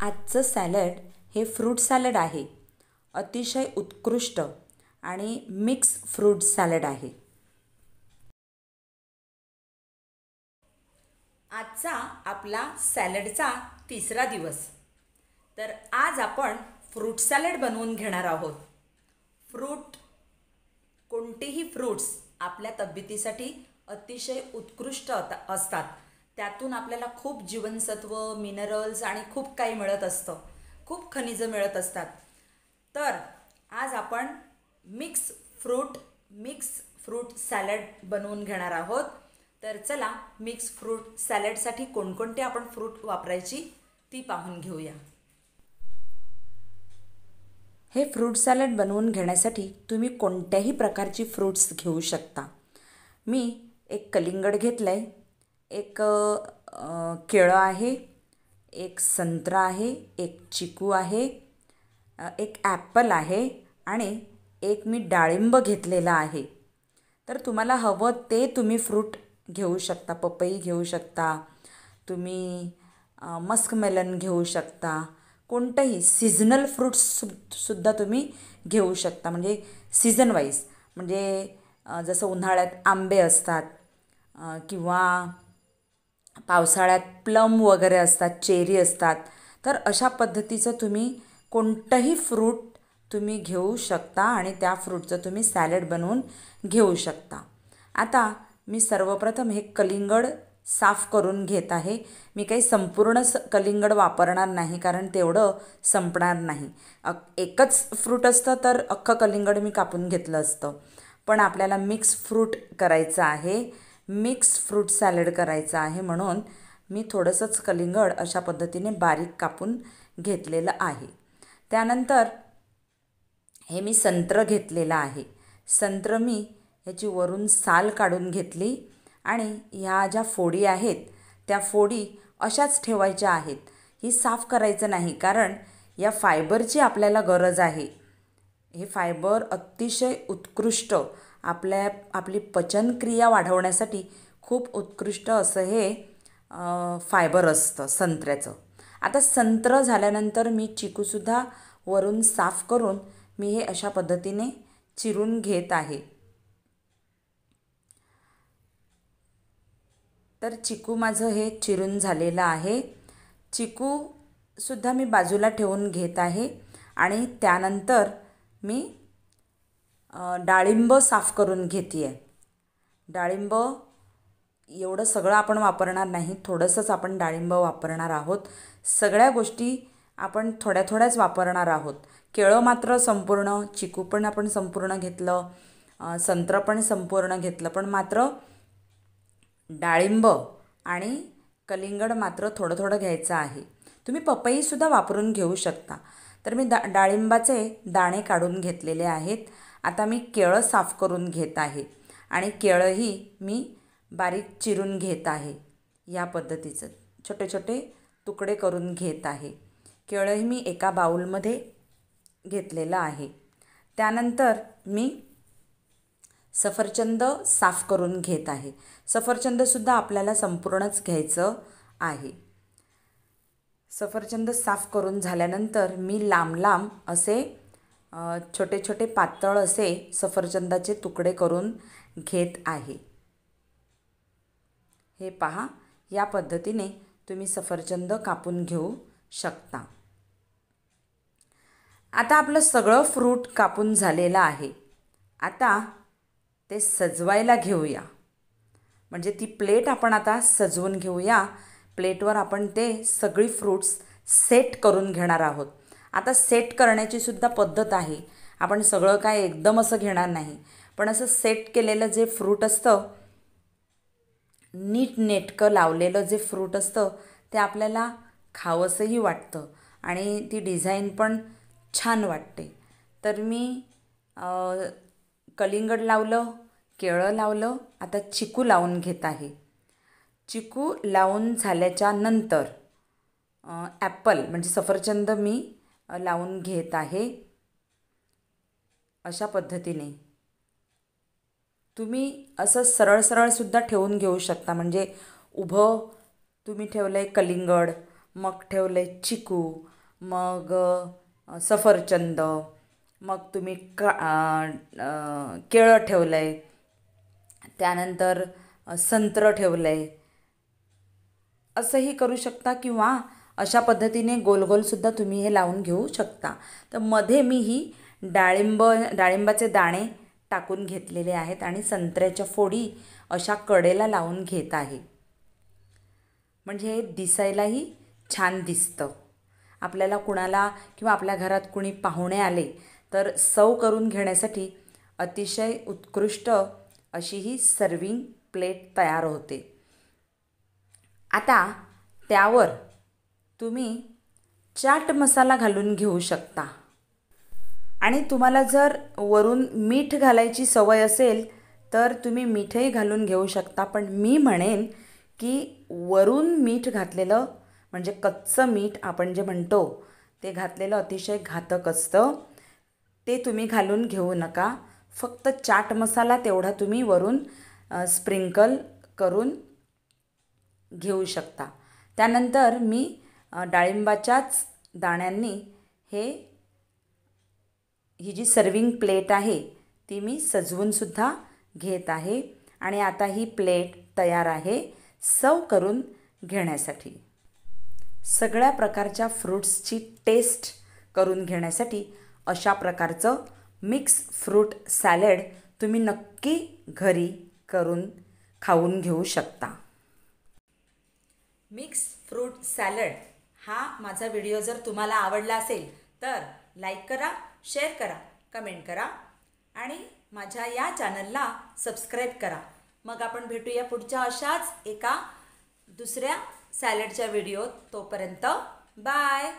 आजचं सॅलड हे fruit salad आहे. अतिशय उत्कृष्ट आणि मिक्स फ्रूट सॅलड आहे. आजचा आपला सॅलडचा तिसरा दिवस. तर आज आपण फ्रूट सॅलड बनवून घेणार आहोत. कोणतेही फ्रूट्स आपल्या तब्येतीसाठी अतिशय उत्कृष्ट असतात. त्यातून आपल्याला खूप जीवनसत्व, मिनरल्स आणि खूप काही मिळत असतं. खूप खनिजं मिळत असतात. तर आज आपण मिक्स फ्रूट सॅलड बनवून घेणार आहोत. तर चला मिक्स फ्रूट सॅलडसाठी कोणकोणते आपण फ्रूट वापरायची ती पाहून घेऊया. हे फ्रूट सॅलड बनवून घेण्यासाठी तुम्ही कोणत्याही प्रकारची फ्रूट्स घेऊ शकता. मी एक कलिंगड घेतलं आहे, एक केळं आहे, एक संत्रा आहे, एक चिकू आहे, एक ॲपल आहे आणि एक मी डाळिंब घेतलेला आहे. तर तुम्हाला हवं ते तुम्ही फ्रूट घेऊ शकता. पपई घेऊ शकता, तुम्ही मस्कमेलन घेऊ शकता. कोणतंही सीझनल फ्रूट्ससुद्धा तुम्ही घेऊ शकता. म्हणजे सीझन वाईज, म्हणजे जसं उन्हाळ्यात आंबे असतात किंवा पावसाळ्यात प्लम वगैरे असतात, चेरी असतात. तर अशा पद्धतीचं तुम्ही कोणतंही फ्रूट तुम्ही घेऊ शकता आणि त्या फ्रूटचं तुम्ही सॅलड बनवून घेऊ शकता. आता मी सर्वप्रथम हे कलिंगड साफ करून घेत आहे. मी काही संपूर्ण कलिंगड वापरणार नाही, कारण तेवढं संपणार नाही. एकच फ्रूट असतं तर अख्खं कलिंगड मी कापून घेतलं असतं. पण आपल्याला मिक्स फ्रूट करायचं आहे, मिक्स फ्रूट सॅलड करायचं आहे, म्हणून मी थोडंसंच कलिंगड अशा पद्धतीने बारीक कापून घेतलेलं आहे. त्यानंतर हे मी संत्र घेतलेलं आहे. संत्र मी ह्याची वरून साल काढून घेतली आणि ह्या ज्या फोडी आहेत त्या फोडी अशाच ठेवायच्या आहेत. ही साफ करायचं नाही, कारण या फायबरची आपल्याला गरज आहे. हे फायबर अतिशय उत्कृष्ट आपली पचनक्रिया वाढवण्यासाठी खूप उत्कृष्ट असं हे फायबर असतं संत्र्याचं. आता संत्र झाल्यानंतर मी चिकूसुद्धा वरून साफ करून मी हे अशा पद्धतीने चिरून घेत आहे. तर चिकू माझं हे चिरून झालेलं आहे. चिकूसुद्धा मी बाजूला ठेवून घेत आहे आणि त्यानंतर मी डाळिंब साफ करून घेते आहे. डाळिंब एवढं सगळं आपण वापरणार नाही, थोडंसंच आपण डाळिंब वापरणार आहोत. सगळ्या गोष्टी आपण थोड्या थोड्याच वापरणार आहोत. केळं मात्र संपूर्ण, चिकू पण आपण संपूर्ण घेतलं, संत्र पण संपूर्ण घेतलं, पण मात्र डाळिंब आणि कलिंगड मात्र थोडं थोडं घ्यायचं आहे. तुम्ही पपईसुद्धा वापरून घेऊ शकता. तर मी डाळिंबाचे दाणे काढून घेतलेले आहेत. आता मी केळं साफ करून घेत आहे आणि केळंही मी बारीक चिरून घेत आहे. या पद्धतीचं छोटे छोटे तुकडे करून घेत आहे. केळंही मी एका बाउलमध्ये घेतलेलं आहे. त्यानंतर मी सफरचंद साफ करून घेत आहे. सफरचंदसुद्धा आपल्याला संपूर्णच घ्यायचं आहे. सफरचंद साफ करून झाल्यानंतर मी लांब लांब असे छोटे छोटे पातळ असे सफरचंदाचे तुकडे करून घेत आहे. हे पहा, या पद्धतीने तुम्ही सफरचंद कापून घेऊ शकता. आता आपलं सगळं फ्रूट कापून झालेलं आहे. आता ते सजवायला घेऊया. म्हणजे ती प्लेट आपण आता सजवून घेऊया. प्लेटवर आपण ते सगळी फ्रूट्स सेट करून घेणार आहोत. आता सेट करण्याची सुद्धा पद्धत आहे. आपण सगळं काय एकदम असं घेणार नाही, पण असं सेट केलेलं जे फ्रूट असतं, नीटनेटकं लावलेलं जे फ्रूट असतं, ते आपल्याला खावंसंही वाटतं आणि ती डिझाईन पण छान वाटते. तर मी कलिंगड लावलं, केळं लावलं, आता चिकू लावून घेत आहे. चिकू लावून झाल्याच्या नंतर ॲपल म्हणजे सफरचंद मी लावून घेत आहे. अशा पद्धतीने तुम्ही असं सरळ सरळसुद्धा ठेवून घेऊ शकता. म्हणजे उभं तुम्ही ठेवलं आहे कलिंगड, मग ठेवलं आहे चिकू, मग सफरचंद, मग तुम्ही केळं ठेवलं आहे, त्यानंतर संत्रं ठेवलं आहे, असंही करू शकता किंवा अशा पद्धतीने गोल गोलसुद्धा तुम्ही हे लावून घेऊ शकता. तर मध्ये मी ही डाळिंबाचे दाणे टाकून घेतलेले आहेत आणि संत्र्याच्या फोडी अशा कडेला लावून घेत आहे. म्हणजे हे दिसायलाही छान दिसतं. आपल्याला कुणाला किंवा आपल्या घरात कुणी पाहुणे आले तर सर्व करून घेण्यासाठी अतिशय उत्कृष्ट अशी ही सर्विंग प्लेट तयार होते. आता त्यावर तुम्ही चाट मसाला घालून घेऊ शकता आणि तुम्हाला जर वरून मीठ घालायची सवय असेल तर तुम्ही मीठही घालून घेऊ शकता. पण मी म्हणेन की वरून मीठ घातलेलं म्हणजे कच्चं मीठ आपण जे म्हणतो ते घातलेलं अतिशय घातक असतं. ते तुम्ही घालून घेऊ नका. फक्त चाट मसाला तेवढा तुम्ही वरून स्प्रिंकल करून घेऊ शकता. त्यानंतर मी डाळिंबाच्याच दाण्यांनी ही जी सर्विंग प्लेट आहे ती मी सजवूनसुद्धा घेत आहे आणि आता ही प्लेट तयार आहे सर्व करून घेण्यासाठी. सगळ्या प्रकारच्या फ्रूट्सची टेस्ट करून घेण्यासाठी अशा प्रकारचं मिक्स फ्रूट सॅलड तुम्ही नक्की घरी करून खाऊन घेऊ शकता. मिक्स फ्रूट सॅलड हा माझा व्हिडिओ जर तुम्हाला आवडला असेल तर लाईक करा, शेअर करा, कमेंट करा आणि माझ्या या चॅनलला सबस्क्राईब करा. मग आपण भेटूया पुढच्या अशाच एका दुसऱ्या सॅलडच्या व्हिडिओत. तोपर्यंत बाय.